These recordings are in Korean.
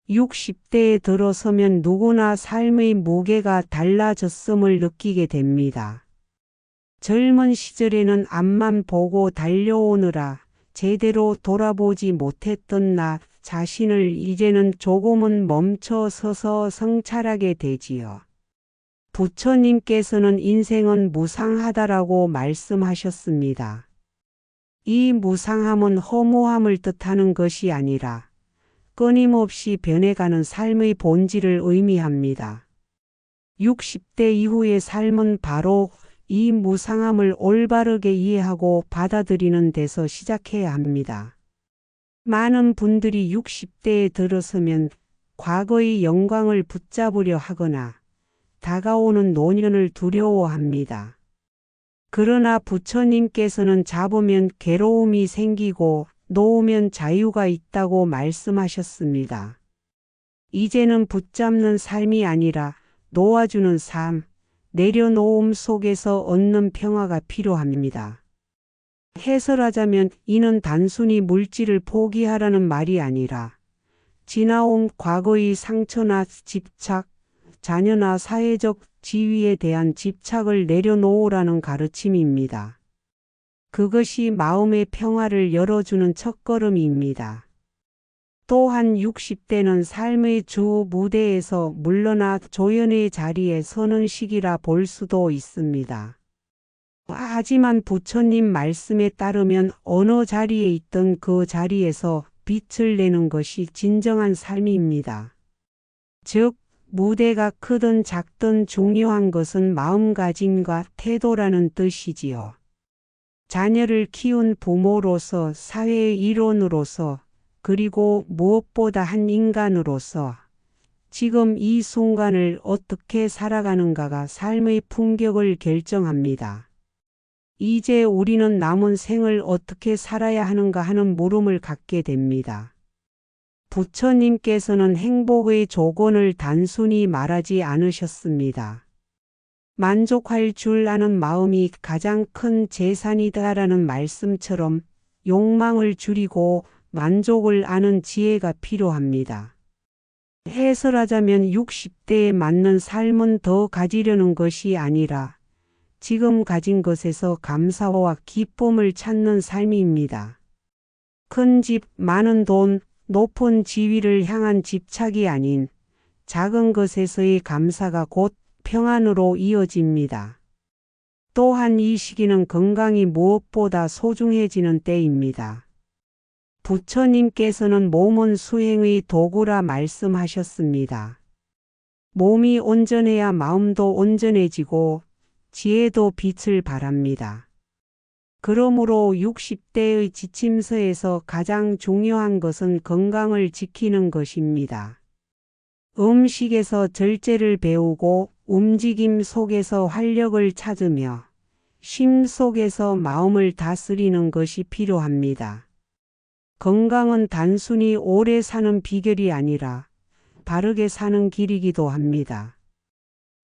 60대에 들어서면 누구나 삶의 무게가 달라졌음을 느끼게 됩니다. 젊은 시절에는 앞만 보고 달려오느라 제대로 돌아보지 못했던 나 자신을 이제는 조금은 멈춰 서서 성찰하게 되지요. 부처님께서는 인생은 무상하다라고 말씀하셨습니다. 이 무상함은 허무함을 뜻하는 것이 아니라 끊임없이 변해가는 삶의 본질을 의미합니다. 60대 이후의 삶은 바로 이 무상함을 올바르게 이해하고 받아들이는 데서 시작해야 합니다. 많은 분들이 60대에 들어서면 과거의 영광을 붙잡으려 하거나 다가오는 노년을 두려워합니다. 그러나 부처님께서는 잡으면 괴로움이 생기고 놓으면 자유가 있다고 말씀하셨습니다. 이제는 붙잡는 삶이 아니라 놓아주는 삶, 내려놓음 속에서 얻는 평화가 필요합니다. 해설하자면 이는 단순히 물질을 포기하라는 말이 아니라 지나온 과거의 상처나 집착, 자녀나 사회적 지위에 대한 집착을 내려놓으라는 가르침입니다. 그것이 마음의 평화를 열어주는 첫걸음입니다. 또한 60대는 삶의 주 무대에서 물러나 조연의 자리에 서는 시기라 볼 수도 있습니다. 하지만 부처님 말씀에 따르면 어느 자리에 있든 그 자리에서 빛을 내는 것이 진정한 삶입니다. 즉, 무대가 크든 작든 중요한 것은 마음가짐과 태도라는 뜻이지요. 자녀를 키운 부모로서, 사회의 일원으로서, 그리고 무엇보다 한 인간으로서 지금 이 순간을 어떻게 살아가는가가 삶의 품격을 결정합니다. 이제 우리는 남은 생을 어떻게 살아야 하는가 하는 물음을 갖게 됩니다. 부처님께서는 행복의 조건을 단순히 말하지 않으셨습니다. 만족할 줄 아는 마음이 가장 큰 재산이다라는 말씀처럼 욕망을 줄이고 만족을 아는 지혜가 필요합니다. 해설하자면 60대에 맞는 삶은 더 가지려는 것이 아니라 지금 가진 것에서 감사와 기쁨을 찾는 삶입니다. 큰 집, 많은 돈, 높은 지위를 향한 집착이 아닌 작은 것에서의 감사가 곧 평안으로 이어집니다. 또한 이 시기는 건강이 무엇보다 소중해지는 때입니다. 부처님께서는 몸은 수행의 도구라 말씀하셨습니다. 몸이 온전해야 마음도 온전해지고 지혜도 빛을 발합니다. 그러므로 60대의 지침서에서 가장 중요한 것은 건강을 지키는 것입니다. 음식에서 절제를 배우고 움직임 속에서 활력을 찾으며 쉼 속에서 마음을 다스리는 것이 필요합니다. 건강은 단순히 오래 사는 비결이 아니라 바르게 사는 길이기도 합니다.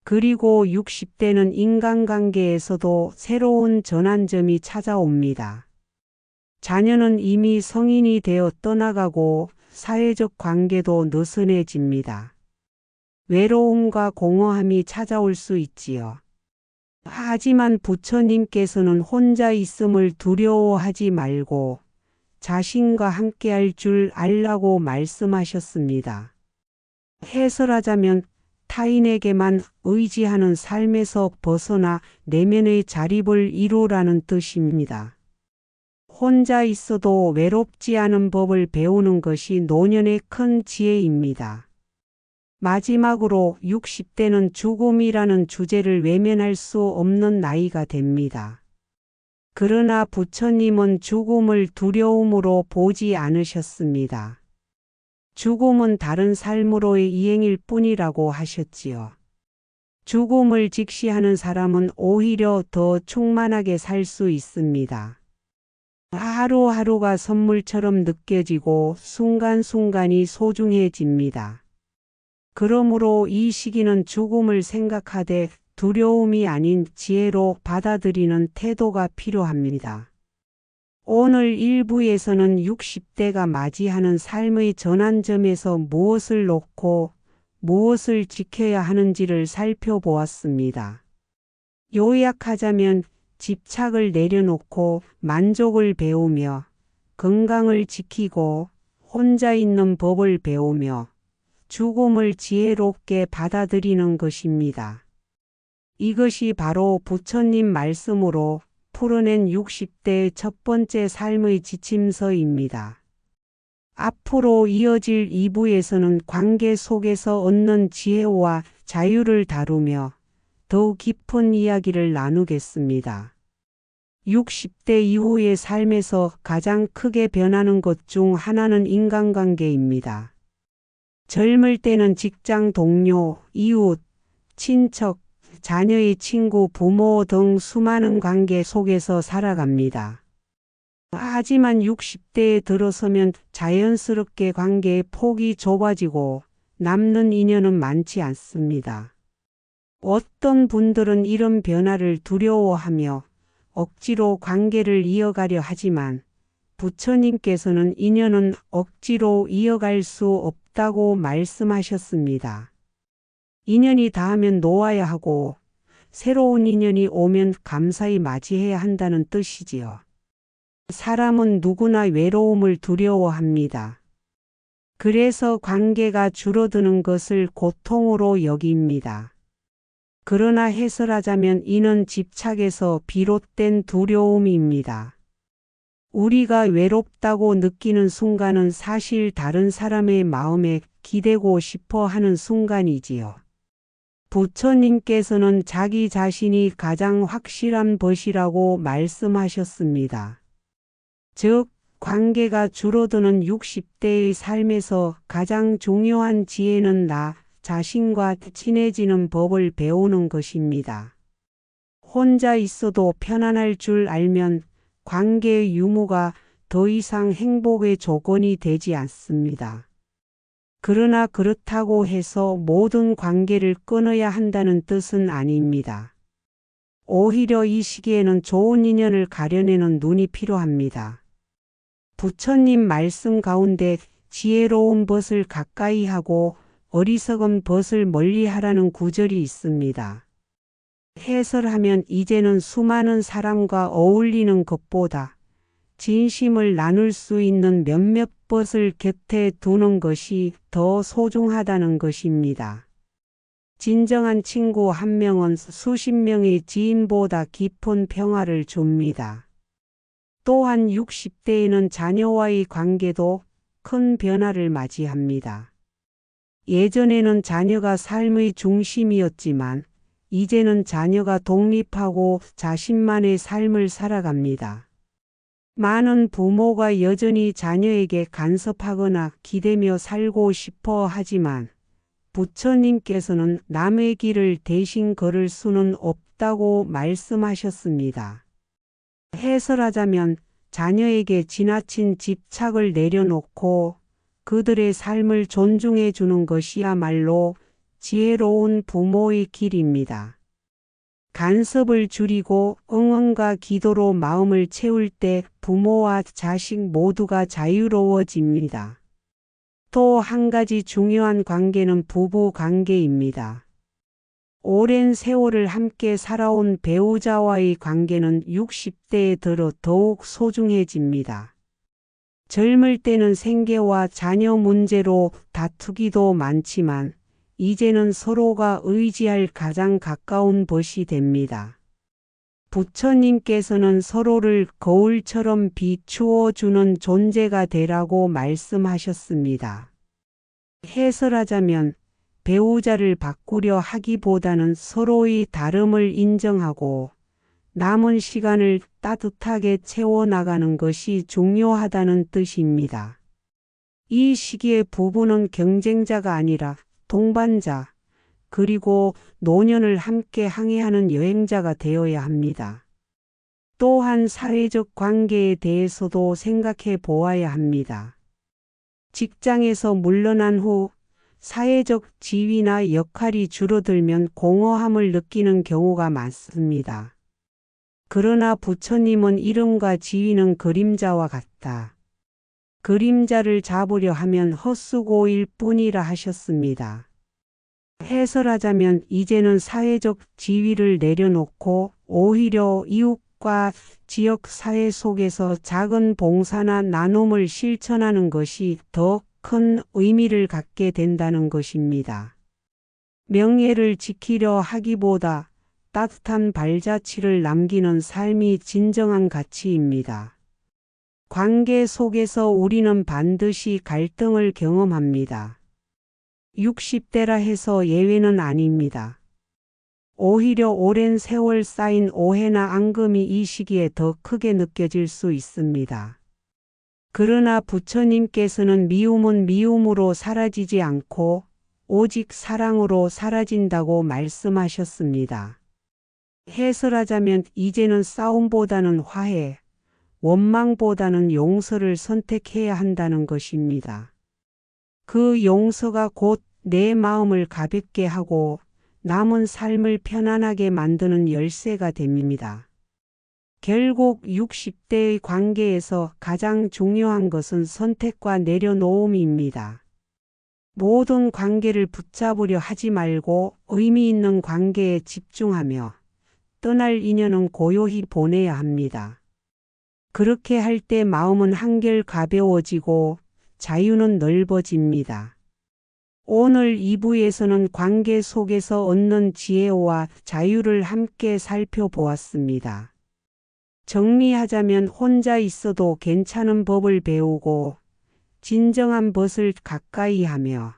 그리고 60대는 인간관계에서도 새로운 전환점이 찾아옵니다. 자녀는 이미 성인이 되어 떠나가고 사회적 관계도 느슨해집니다. 외로움과 공허함이 찾아올 수 있지요. 하지만 부처님께서는 혼자 있음을 두려워하지 말고 자신과 함께할 줄 알라고 말씀하셨습니다. 해설하자면 타인에게만 의지하는 삶에서 벗어나 내면의 자립을 이루라는 뜻입니다. 혼자 있어도 외롭지 않은 법을 배우는 것이 노년의 큰 지혜입니다. 마지막으로 60대는 죽음이라는 주제를 외면할 수 없는 나이가 됩니다. 그러나 부처님은 죽음을 두려움으로 보지 않으셨습니다. 죽음은 다른 삶으로의 이행일 뿐이라고 하셨지요. 죽음을 직시하는 사람은 오히려 더 충만하게 살 수 있습니다. 하루하루가 선물처럼 느껴지고 순간순간이 소중해집니다. 그러므로 이 시기는 죽음을 생각하되 두려움이 아닌 지혜로 받아들이는 태도가 필요합니다. 오늘 1부에서는 60대가 맞이하는 삶의 전환점에서 무엇을 놓고 무엇을 지켜야 하는지를 살펴보았습니다. 요약하자면 집착을 내려놓고 만족을 배우며 건강을 지키고 혼자 있는 법을 배우며 죽음을 지혜롭게 받아들이는 것입니다. 이것이 바로 부처님 말씀으로 풀어낸 60대의 첫 번째 삶의 지침서입니다. 앞으로 이어질 2부에서는 관계 속에서 얻는 지혜와 자유를 다루며 더욱 깊은 이야기를 나누겠습니다. 60대 이후의 삶에서 가장 크게 변하는 것 중 하나는 인간관계입니다. 젊을 때는 직장 동료, 이웃, 친척, 자녀의 친구, 부모 등 수많은 관계 속에서 살아갑니다. 하지만 60대에 들어서면 자연스럽게 관계의 폭이 좁아지고 남는 인연은 많지 않습니다. 어떤 분들은 이런 변화를 두려워하며 억지로 관계를 이어가려 하지만 부처님께서는 인연은 억지로 이어갈 수 없다고 말씀하셨습니다. 인연이 닿으면 놓아야 하고 새로운 인연이 오면 감사히 맞이해야 한다는 뜻이지요. 사람은 누구나 외로움을 두려워합니다. 그래서 관계가 줄어드는 것을 고통으로 여깁니다. 그러나 해설하자면 이는 집착에서 비롯된 두려움입니다. 우리가 외롭다고 느끼는 순간은 사실 다른 사람의 마음에 기대고 싶어 하는 순간이지요. 부처님께서는 자기 자신이 가장 확실한 것이라고 말씀하셨습니다. 즉, 관계가 줄어드는 60대의 삶에서 가장 중요한 지혜는 나 자신과 친해지는 법을 배우는 것입니다. 혼자 있어도 편안할 줄 알면 관계의 유무가 더 이상 행복의 조건이 되지 않습니다. 그러나 그렇다고 해서 모든 관계를 끊어야 한다는 뜻은 아닙니다. 오히려 이 시기에는 좋은 인연을 가려내는 눈이 필요합니다. 부처님 말씀 가운데 지혜로운 벗을 가까이 하고 어리석은 벗을 멀리 하라는 구절이 있습니다. 해설하면 이제는 수많은 사람과 어울리는 것보다 진심을 나눌 수 있는 몇몇 벗을 곁에 두는 것이 더 소중하다는 것입니다. 진정한 친구 한 명은 수십 명의 지인보다 깊은 평화를 줍니다. 또한 60대에는 자녀와의 관계도 큰 변화를 맞이합니다. 예전에는 자녀가 삶의 중심이었지만 이제는 자녀가 독립하고 자신만의 삶을 살아갑니다. 많은 부모가 여전히 자녀에게 간섭하거나 기대며 살고 싶어 하지만 부처님께서는 남의 길을 대신 걸을 수는 없다고 말씀하셨습니다. 해설하자면 자녀에게 지나친 집착을 내려놓고 그들의 삶을 존중해 주는 것이야말로 지혜로운 부모의 길입니다. 간섭을 줄이고 응원과 기도로 마음을 채울 때 부모와 자식 모두가 자유로워집니다. 또 한 가지 중요한 관계는 부부 관계입니다. 오랜 세월을 함께 살아온 배우자와의 관계는 60대에 들어 더욱 소중해집니다. 젊을 때는 생계와 자녀 문제로 다투기도 많지만 이제는 서로가 의지할 가장 가까운 벗이 됩니다. 부처님께서는 서로를 거울처럼 비추어 주는 존재가 되라고 말씀하셨습니다. 해설하자면 배우자를 바꾸려 하기보다는 서로의 다름을 인정하고 남은 시간을 따뜻하게 채워나가는 것이 중요하다는 뜻입니다. 이 시기에 부부는 경쟁자가 아니라 동반자, 그리고 노년을 함께 항해하는 여행자가 되어야 합니다. 또한 사회적 관계에 대해서도 생각해 보아야 합니다. 직장에서 물러난 후 사회적 지위나 역할이 줄어들면 공허함을 느끼는 경우가 많습니다. 그러나 부처님은 이름과 지위는 그림자와 같다. 그림자를 잡으려 하면 헛수고일 뿐이라 하셨습니다. 해설하자면 이제는 사회적 지위를 내려놓고 오히려 이웃과 지역 사회 속에서 작은 봉사나 나눔을 실천하는 것이 더 큰 의미를 갖게 된다는 것입니다. 명예를 지키려 하기보다 따뜻한 발자취를 남기는 삶이 진정한 가치입니다. 관계 속에서 우리는 반드시 갈등을 경험합니다. 60대라 해서 예외는 아닙니다. 오히려 오랜 세월 쌓인 오해나 앙금이 이 시기에 더 크게 느껴질 수 있습니다. 그러나 부처님께서는 미움은 미움으로 사라지지 않고 오직 사랑으로 사라진다고 말씀하셨습니다. 해설하자면 이제는 싸움보다는 화해, 원망보다는 용서를 선택해야 한다는 것입니다. 그 용서가 곧 내 마음을 가볍게 하고 남은 삶을 편안하게 만드는 열쇠가 됩니다. 결국 60대의 관계에서 가장 중요한 것은 선택과 내려놓음입니다. 모든 관계를 붙잡으려 하지 말고 의미 있는 관계에 집중하며 떠날 인연은 고요히 보내야 합니다. 그렇게 할 때 마음은 한결 가벼워지고 자유는 넓어집니다. 오늘 2부에서는 관계 속에서 얻는 지혜와 자유를 함께 살펴보았습니다. 정리하자면 혼자 있어도 괜찮은 법을 배우고 진정한 것을 가까이 하며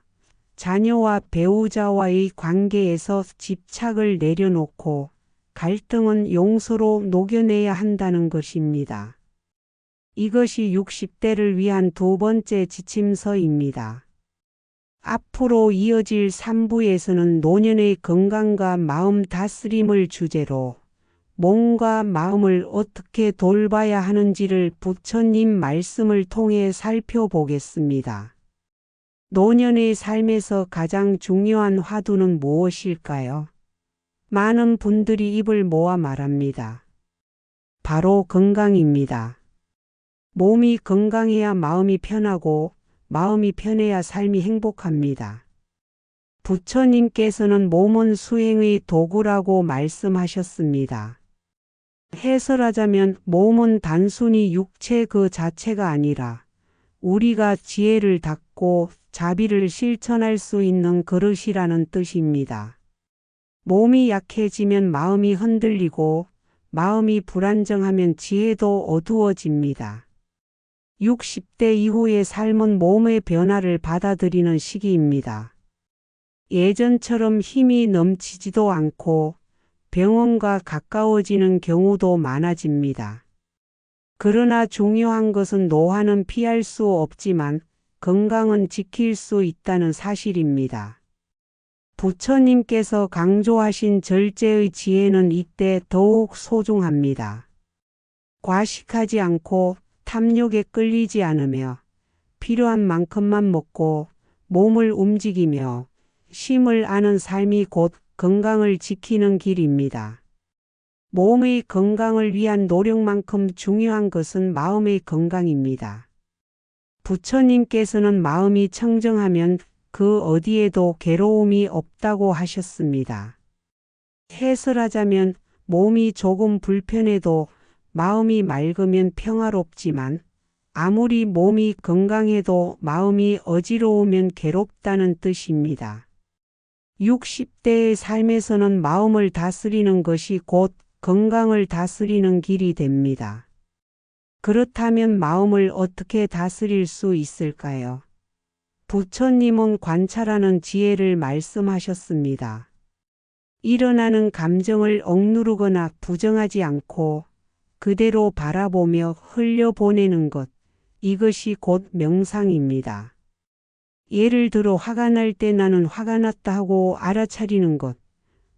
자녀와 배우자와의 관계에서 집착을 내려놓고 갈등은 용서로 녹여내야 한다는 것입니다. 이것이 60대를 위한 두 번째 지침서입니다. 앞으로 이어질 3부에서는 노년의 건강과 마음 다스림을 주제로 몸과 마음을 어떻게 돌봐야 하는지를 부처님 말씀을 통해 살펴보겠습니다. 노년의 삶에서 가장 중요한 화두는 무엇일까요? 많은 분들이 입을 모아 말합니다. 바로 건강입니다. 몸이 건강해야 마음이 편하고 마음이 편해야 삶이 행복합니다. 부처님께서는 몸은 수행의 도구라고 말씀하셨습니다. 해설하자면 몸은 단순히 육체 그 자체가 아니라 우리가 지혜를 닦고 자비를 실천할 수 있는 그릇이라는 뜻입니다. 몸이 약해지면 마음이 흔들리고 마음이 불안정하면 지혜도 어두워집니다. 60대 이후의 삶은 몸의 변화를 받아들이는 시기입니다. 예전처럼 힘이 넘치지도 않고 병원과 가까워지는 경우도 많아집니다. 그러나 중요한 것은 노화는 피할 수 없지만 건강은 지킬 수 있다는 사실입니다. 부처님께서 강조하신 절제의 지혜는 이때 더욱 소중합니다. 과식하지 않고 탐욕에 끌리지 않으며 필요한 만큼만 먹고 몸을 움직이며 쉼을 아는 삶이 곧 건강을 지키는 길입니다. 몸의 건강을 위한 노력만큼 중요한 것은 마음의 건강입니다. 부처님께서는 마음이 청정하면 그 어디에도 괴로움이 없다고 하셨습니다. 해설하자면 몸이 조금 불편해도 마음이 맑으면 평화롭지만 아무리 몸이 건강해도 마음이 어지러우면 괴롭다는 뜻입니다. 60대의 삶에서는 마음을 다스리는 것이 곧 건강을 다스리는 길이 됩니다. 그렇다면 마음을 어떻게 다스릴 수 있을까요? 부처님은 관찰하는 지혜를 말씀하셨습니다. 일어나는 감정을 억누르거나 부정하지 않고 그대로 바라보며 흘려보내는 것, 이것이 곧 명상입니다. 예를 들어 화가 날 때 나는 화가 났다 하고 알아차리는 것,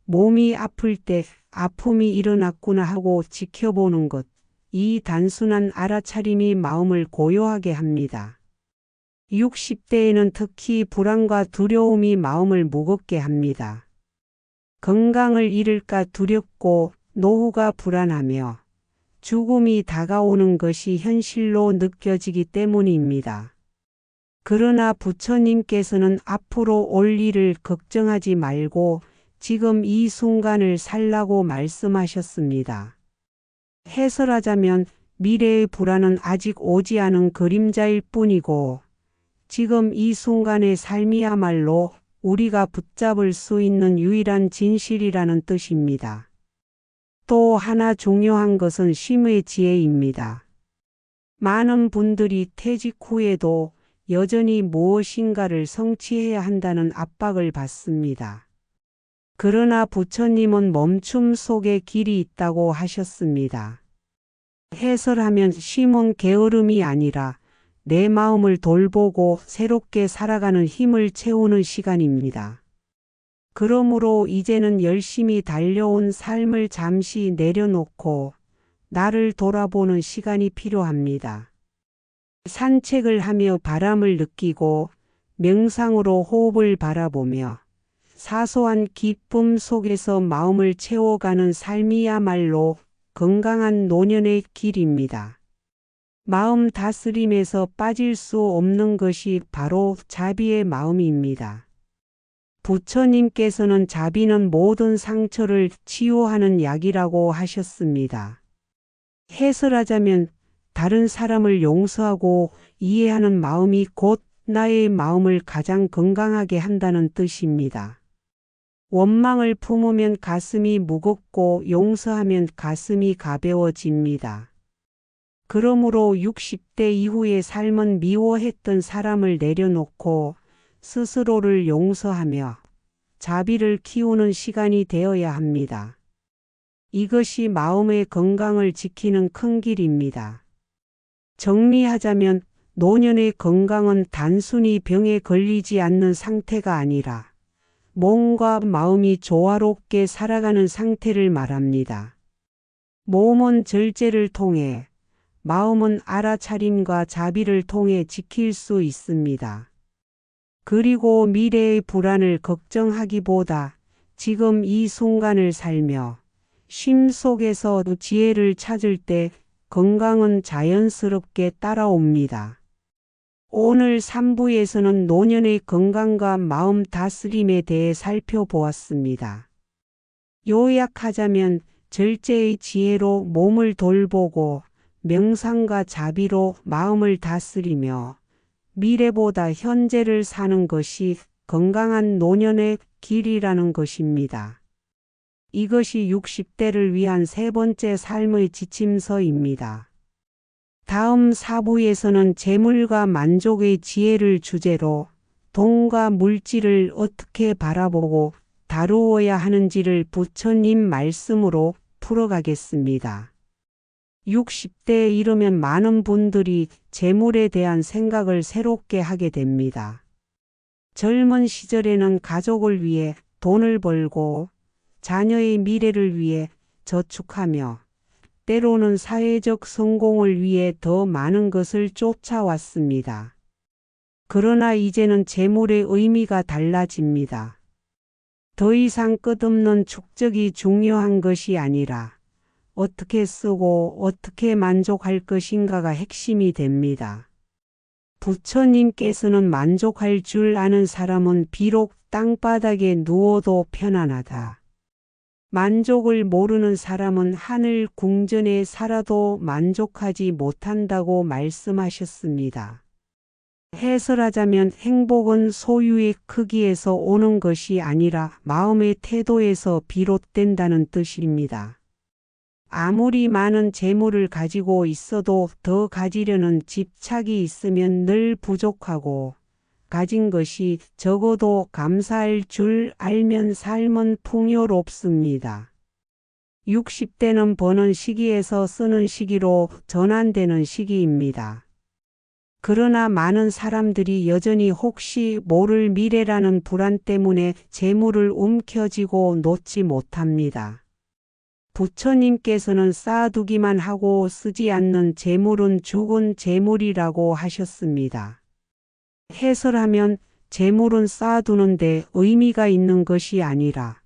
몸이 아플 때 아픔이 일어났구나 하고 지켜보는 것, 이 단순한 알아차림이 마음을 고요하게 합니다. 60대에는 특히 불안과 두려움이 마음을 무겁게 합니다. 건강을 잃을까 두렵고 노후가 불안하며 죽음이 다가오는 것이 현실로 느껴지기 때문입니다. 그러나 부처님께서는 앞으로 올 일을 걱정하지 말고 지금 이 순간을 살라고 말씀하셨습니다. 해설하자면 미래의 불안은 아직 오지 않은 그림자일 뿐이고 지금 이 순간의 삶이야말로 우리가 붙잡을 수 있는 유일한 진실이라는 뜻입니다. 또 하나 중요한 것은 쉼의 지혜입니다. 많은 분들이 퇴직 후에도 여전히 무엇인가를 성취해야 한다는 압박을 받습니다. 그러나 부처님은 멈춤 속에 길이 있다고 하셨습니다. 해설하면 쉼은 게으름이 아니라 내 마음을 돌보고 새롭게 살아가는 힘을 채우는 시간입니다. 그러므로 이제는 열심히 달려온 삶을 잠시 내려놓고 나를 돌아보는 시간이 필요합니다. 산책을 하며 바람을 느끼고 명상으로 호흡을 바라보며 사소한 기쁨 속에서 마음을 채워가는 삶이야말로 건강한 노년의 길입니다. 마음 다스림에서 빠질 수 없는 것이 바로 자비의 마음입니다. 부처님께서는 자비는 모든 상처를 치유하는 약이라고 하셨습니다. 해설하자면 다른 사람을 용서하고 이해하는 마음이 곧 나의 마음을 가장 건강하게 한다는 뜻입니다. 원망을 품으면 가슴이 무겁고 용서하면 가슴이 가벼워집니다. 그러므로 60대 이후의 삶은 미워했던 사람을 내려놓고 스스로를 용서하며 자비를 키우는 시간이 되어야 합니다. 이것이 마음의 건강을 지키는 큰 길입니다. 정리하자면 노년의 건강은 단순히 병에 걸리지 않는 상태가 아니라 몸과 마음이 조화롭게 살아가는 상태를 말합니다. 몸은 절제를 통해, 마음은 알아차림과 자비를 통해 지킬 수 있습니다. 그리고 미래의 불안을 걱정하기보다 지금 이 순간을 살며 쉼 속에서 지혜를 찾을 때 건강은 자연스럽게 따라옵니다. 오늘 3부에서는 노년의 건강과 마음 다스림에 대해 살펴보았습니다. 요약하자면 절제의 지혜로 몸을 돌보고 명상과 자비로 마음을 다스리며 미래보다 현재를 사는 것이 건강한 노년의 길이라는 것입니다. 이것이 60대를 위한 세 번째 삶의 지침서입니다. 다음 4부에서는 재물과 만족의 지혜를 주제로 돈과 물질을 어떻게 바라보고 다루어야 하는지를 부처님 말씀으로 풀어가겠습니다. 60대에 이르면 많은 분들이 재물에 대한 생각을 새롭게 하게 됩니다. 젊은 시절에는 가족을 위해 돈을 벌고 자녀의 미래를 위해 저축하며 때로는 사회적 성공을 위해 더 많은 것을 쫓아왔습니다. 그러나 이제는 재물의 의미가 달라집니다. 더 이상 끝없는 축적이 중요한 것이 아니라 어떻게 쓰고 어떻게 만족할 것인가가 핵심이 됩니다. 부처님께서는 만족할 줄 아는 사람은 비록 땅바닥에 누워도 편안하다. 만족을 모르는 사람은 하늘 궁전에 살아도 만족하지 못한다고 말씀하셨습니다. 해설하자면 행복은 소유의 크기에서 오는 것이 아니라 마음의 태도에서 비롯된다는 뜻입니다. 아무리 많은 재물을 가지고 있어도 더 가지려는 집착이 있으면 늘 부족하고 가진 것이 적어도 감사할 줄 알면 삶은 풍요롭습니다. 60대는 버는 시기에서 쓰는 시기로 전환되는 시기입니다. 그러나 많은 사람들이 여전히 혹시 모를 미래라는 불안 때문에 재물을 움켜쥐고 놓지 못합니다. 부처님께서는 쌓아두기만 하고 쓰지 않는 재물은 죽은 재물이라고 하셨습니다. 해설하면 재물은 쌓아두는데 의미가 있는 것이 아니라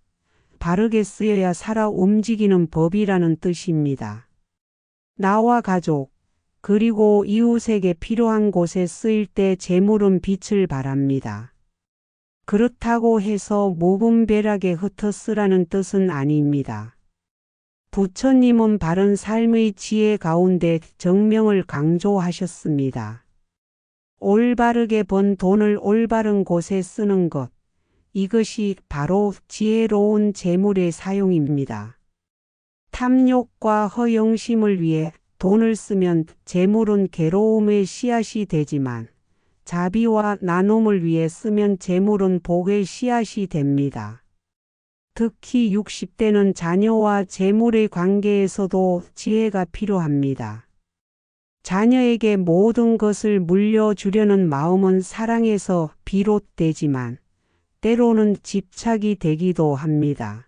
바르게 쓰여야 살아 움직이는 법이라는 뜻입니다. 나와 가족, 그리고 이웃에게 필요한 곳에 쓰일 때 재물은 빛을 발합니다. 그렇다고 해서 무분별하게 흩어쓰라는 뜻은 아닙니다. 부처님은 바른 삶의 지혜 가운데 정명을 강조하셨습니다. 올바르게 번 돈을 올바른 곳에 쓰는 것, 이것이 바로 지혜로운 재물의 사용입니다. 탐욕과 허영심을 위해 돈을 쓰면 재물은 괴로움의 씨앗이 되지만 자비와 나눔을 위해 쓰면 재물은 복의 씨앗이 됩니다. 특히 60대는 자녀와 재물의 관계에서도 지혜가 필요합니다. 자녀에게 모든 것을 물려주려는 마음은 사랑에서 비롯되지만 때로는 집착이 되기도 합니다.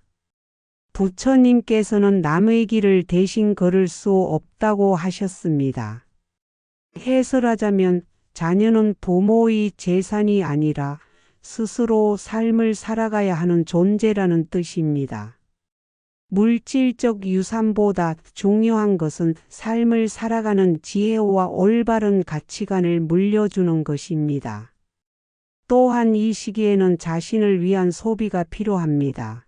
부처님께서는 남의 길을 대신 걸을 수 없다고 하셨습니다. 해설하자면 자녀는 부모의 재산이 아니라 스스로 삶을 살아가야 하는 존재라는 뜻입니다. 물질적 유산보다 중요한 것은 삶을 살아가는 지혜와 올바른 가치관을 물려주는 것입니다. 또한 이 시기에는 자신을 위한 소비가 필요합니다.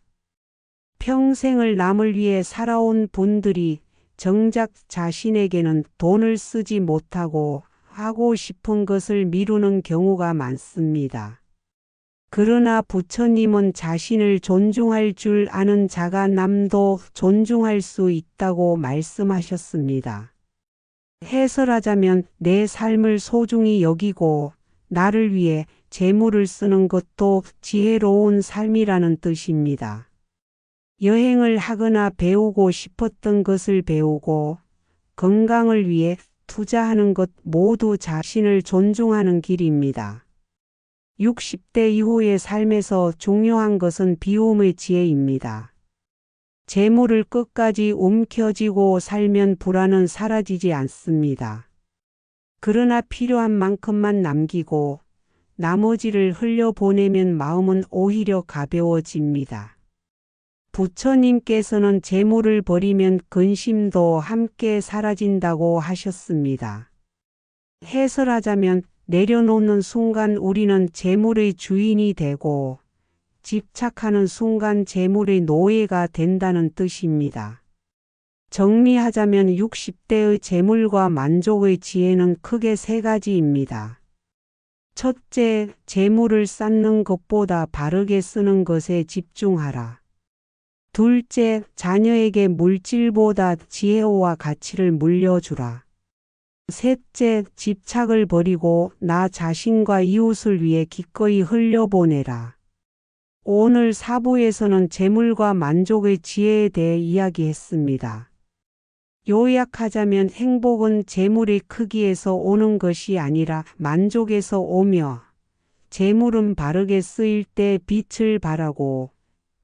평생을 남을 위해 살아온 분들이 정작 자신에게는 돈을 쓰지 못하고 하고 싶은 것을 미루는 경우가 많습니다. 그러나 부처님은 자신을 존중할 줄 아는 자가 남도 존중할 수 있다고 말씀하셨습니다. 해설하자면 내 삶을 소중히 여기고 나를 위해 재물을 쓰는 것도 지혜로운 삶이라는 뜻입니다. 여행을 하거나 배우고 싶었던 것을 배우고 건강을 위해 투자하는 것 모두 자신을 존중하는 길입니다. 60대 이후의 삶에서 중요한 것은 비움의 지혜입니다. 재물을 끝까지 움켜쥐고 살면 불안은 사라지지 않습니다. 그러나 필요한 만큼만 남기고 나머지를 흘려보내면 마음은 오히려 가벼워집니다. 부처님께서는 재물을 버리면 근심도 함께 사라진다고 하셨습니다. 해설하자면 내려놓는 순간 우리는 재물의 주인이 되고 집착하는 순간 재물의 노예가 된다는 뜻입니다. 정리하자면 60대의 재물과 만족의 지혜는 크게 세 가지입니다. 첫째, 재물을 쌓는 것보다 바르게 쓰는 것에 집중하라. 둘째, 자녀에게 물질보다 지혜와 가치를 물려주라. 셋째, 집착을 버리고 나 자신과 이웃을 위해 기꺼이 흘려보내라. 오늘 4부에서는 재물과 만족의 지혜에 대해 이야기했습니다. 요약하자면 행복은 재물의 크기에서 오는 것이 아니라 만족에서 오며 재물은 바르게 쓰일 때 빛을 발하고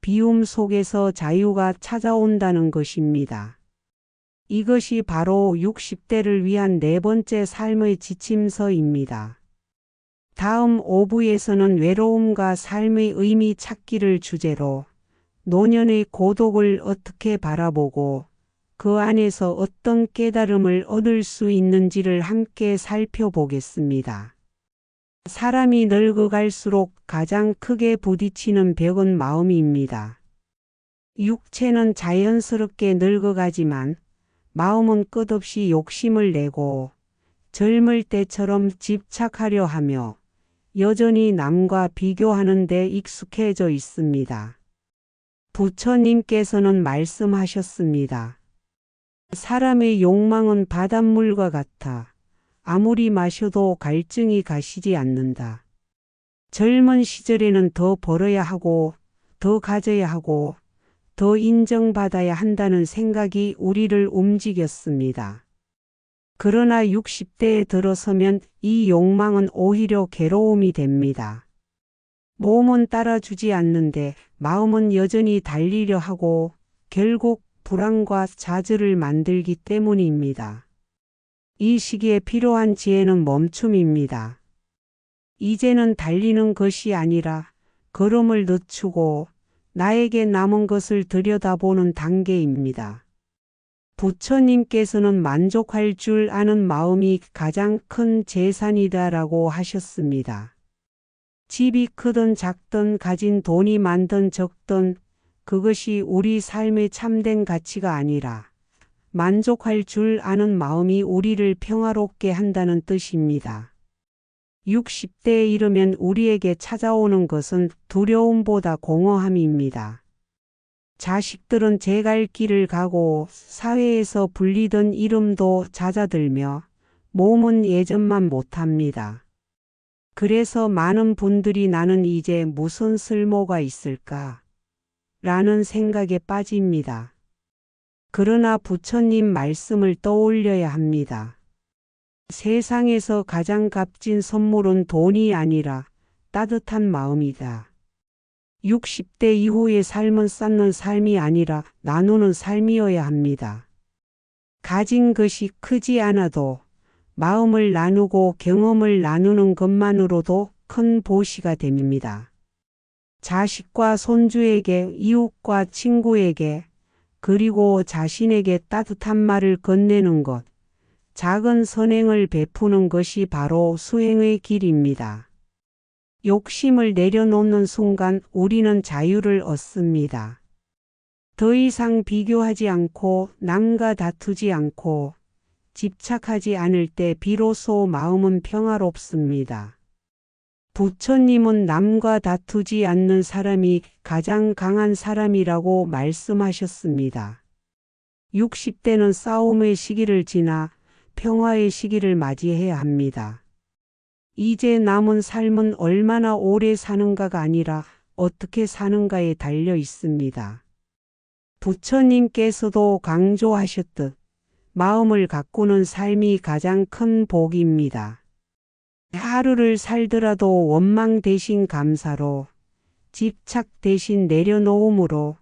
비움 속에서 자유가 찾아온다는 것입니다. 이것이 바로 60대를 위한 네 번째 삶의 지침서입니다. 다음 5부에서는 외로움과 삶의 의미 찾기를 주제로 노년의 고독을 어떻게 바라보고 그 안에서 어떤 깨달음을 얻을 수 있는지를 함께 살펴보겠습니다. 사람이 늙어갈수록 가장 크게 부딪히는 벽은 마음입니다. 육체는 자연스럽게 늙어가지만 마음은 끝없이 욕심을 내고 젊을 때처럼 집착하려 하며 여전히 남과 비교하는 데 익숙해져 있습니다. 부처님께서는 말씀하셨습니다. 사람의 욕망은 바닷물과 같아 아무리 마셔도 갈증이 가시지 않는다. 젊은 시절에는 더 벌어야 하고 더 가져야 하고 더 인정받아야 한다는 생각이 우리를 움직였습니다. 그러나 60대에 들어서면 이 욕망은 오히려 괴로움이 됩니다. 몸은 따라주지 않는데 마음은 여전히 달리려 하고 결국 불안과 좌절을 만들기 때문입니다. 이 시기에 필요한 지혜는 멈춤입니다. 이제는 달리는 것이 아니라 걸음을 늦추고 나에게 남은 것을 들여다보는 단계입니다. 부처님께서는 만족할 줄 아는 마음이 가장 큰 재산이다라고 하셨습니다. 집이 크든 작든 가진 돈이 많든 적든 그것이 우리 삶의 참된 가치가 아니라 만족할 줄 아는 마음이 우리를 평화롭게 한다는 뜻입니다. 60대에 이르면 우리에게 찾아오는 것은 두려움보다 공허함입니다. 자식들은 제 갈 길을 가고 사회에서 불리던 이름도 잦아들며 몸은 예전만 못합니다. 그래서 많은 분들이 나는 이제 무슨 쓸모가 있을까? 라는 생각에 빠집니다. 그러나 부처님 말씀을 떠올려야 합니다. 세상에서 가장 값진 선물은 돈이 아니라 따뜻한 마음이다. 60대 이후의 삶은 쌓는 삶이 아니라 나누는 삶이어야 합니다. 가진 것이 크지 않아도 마음을 나누고 경험을 나누는 것만으로도 큰 보시가 됩니다. 자식과 손주에게, 이웃과 친구에게, 그리고 자신에게 따뜻한 말을 건네는 것, 작은 선행을 베푸는 것이 바로 수행의 길입니다. 욕심을 내려놓는 순간 우리는 자유를 얻습니다. 더 이상 비교하지 않고 남과 다투지 않고 집착하지 않을 때 비로소 마음은 평화롭습니다. 부처님은 남과 다투지 않는 사람이 가장 강한 사람이라고 말씀하셨습니다. 60대는 싸움의 시기를 지나 평화의 시기를 맞이해야 합니다. 이제 남은 삶은 얼마나 오래 사는가가 아니라 어떻게 사는가에 달려 있습니다. 부처님께서도 강조하셨듯 마음을 가꾸는 삶이 가장 큰 복입니다. 하루를 살더라도 원망 대신 감사로, 집착 대신 내려놓음으로,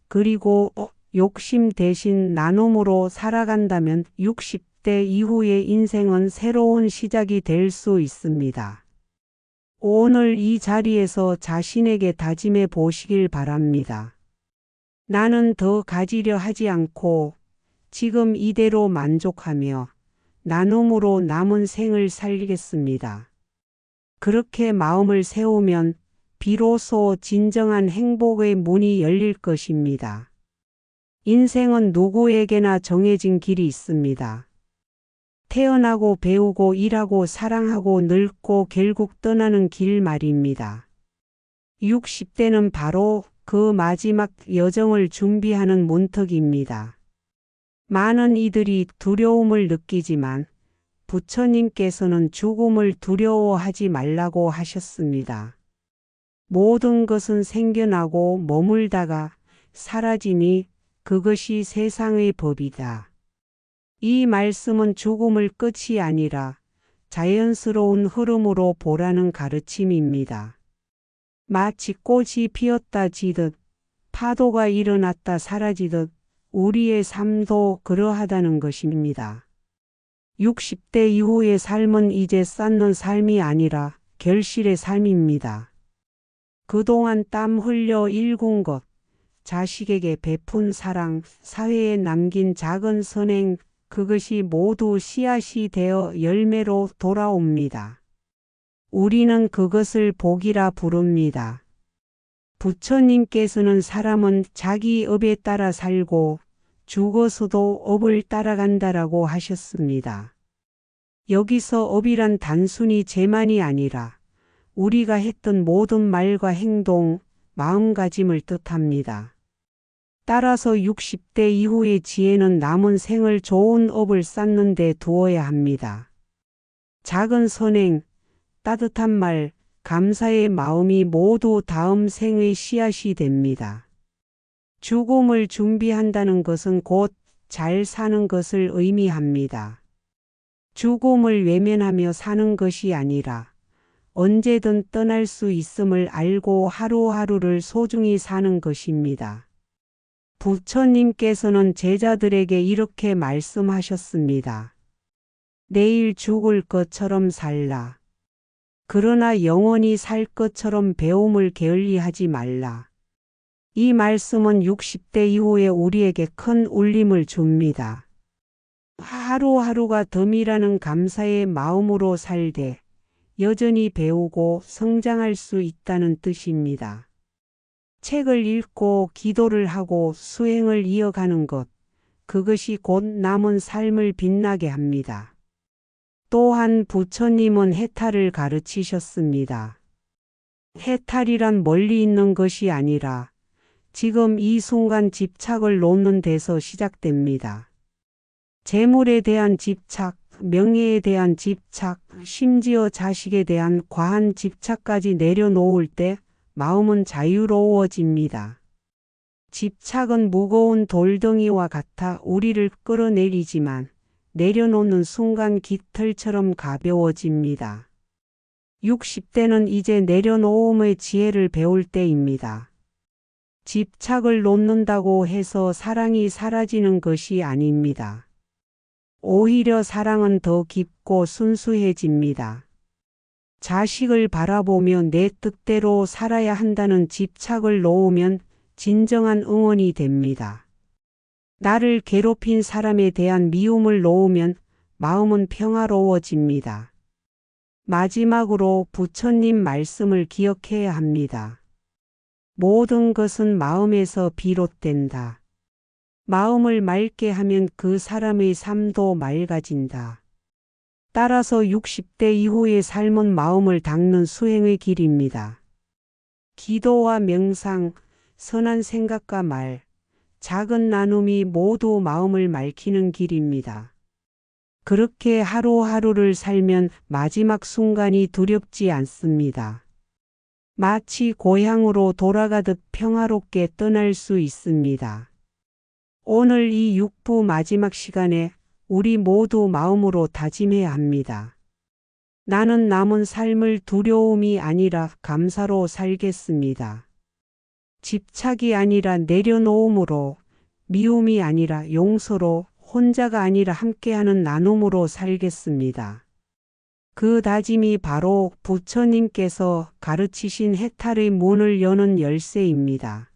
그리고 욕심 대신 나눔으로 살아간다면 60대 이후의 인생은 새로운 시작이 될 수 있습니다. 오늘 이 자리에서 자신에게 다짐해 보시길 바랍니다. 나는 더 가지려 하지 않고 지금 이대로 만족하며 나눔으로 남은 생을 살리겠습니다. 그렇게 마음을 세우면 비로소 진정한 행복의 문이 열릴 것입니다. 인생은 누구에게나 정해진 길이 있습니다. 태어나고 배우고 일하고 사랑하고 늙고 결국 떠나는 길 말입니다. 60대는 바로 그 마지막 여정을 준비하는 문턱입니다. 많은 이들이 두려움을 느끼지만 부처님께서는 죽음을 두려워하지 말라고 하셨습니다. 모든 것은 생겨나고 머물다가 사라지니 그것이 세상의 법이다. 이 말씀은 죽음을 끝이 아니라 자연스러운 흐름으로 보라는 가르침입니다. 마치 꽃이 피었다 지듯 파도가 일어났다 사라지듯 우리의 삶도 그러하다는 것입니다. 60대 이후의 삶은 이제 쌓는 삶이 아니라 결실의 삶입니다. 그동안 땀 흘려 일군 것, 자식에게 베푼 사랑, 사회에 남긴 작은 선행, 그것이 모두 씨앗이 되어 열매로 돌아옵니다. 우리는 그것을 복이라 부릅니다. 부처님께서는 사람은 자기 업에 따라 살고 죽어서도 업을 따라간다라고 하셨습니다. 여기서 업이란 단순히 재만이 아니라 우리가 했던 모든 말과 행동, 마음가짐을 뜻합니다. 따라서 60대 이후의 지혜는 남은 생을 좋은 업을 쌓는 데 두어야 합니다. 작은 선행, 따뜻한 말, 감사의 마음이 모두 다음 생의 씨앗이 됩니다. 죽음을 준비한다는 것은 곧 잘 사는 것을 의미합니다. 죽음을 외면하며 사는 것이 아니라 언제든 떠날 수 있음을 알고 하루하루를 소중히 사는 것입니다. 부처님께서는 제자들에게 이렇게 말씀하셨습니다. 내일 죽을 것처럼 살라. 그러나 영원히 살 것처럼 배움을 게을리하지 말라. 이 말씀은 60대 이후에 우리에게 큰 울림을 줍니다. 하루하루가 덤이라는 감사의 마음으로 살되 여전히 배우고 성장할 수 있다는 뜻입니다. 책을 읽고 기도를 하고 수행을 이어가는 것, 그것이 곧 남은 삶을 빛나게 합니다. 또한 부처님은 해탈을 가르치셨습니다. 해탈이란 멀리 있는 것이 아니라 지금 이 순간 집착을 놓는 데서 시작됩니다. 재물에 대한 집착, 명예에 대한 집착, 심지어 자식에 대한 과한 집착까지 내려놓을 때 마음은 자유로워집니다. 집착은 무거운 돌덩이와 같아 우리를 끌어내리지만 내려놓는 순간 깃털처럼 가벼워집니다. 60대는 이제 내려놓음의 지혜를 배울 때입니다. 집착을 놓는다고 해서 사랑이 사라지는 것이 아닙니다. 오히려 사랑은 더 깊고 순수해집니다. 자식을 바라보며 내 뜻대로 살아야 한다는 집착을 놓으면 진정한 응원이 됩니다. 나를 괴롭힌 사람에 대한 미움을 놓으면 마음은 평화로워집니다. 마지막으로 부처님 말씀을 기억해야 합니다. 모든 것은 마음에서 비롯된다. 마음을 맑게 하면 그 사람의 삶도 맑아진다. 따라서 60대 이후의 삶은 마음을 닦는 수행의 길입니다. 기도와 명상, 선한 생각과 말, 작은 나눔이 모두 마음을 맑히는 길입니다. 그렇게 하루하루를 살면 마지막 순간이 두렵지 않습니다. 마치 고향으로 돌아가듯 평화롭게 떠날 수 있습니다. 오늘 이 6부 마지막 시간에 우리 모두 마음으로 다짐해야 합니다. 나는 남은 삶을 두려움이 아니라 감사로 살겠습니다. 집착이 아니라 내려놓음으로, 미움이 아니라 용서로, 혼자가 아니라 함께하는 나눔으로 살겠습니다. 그 다짐이 바로 부처님께서 가르치신 해탈의 문을 여는 열쇠입니다.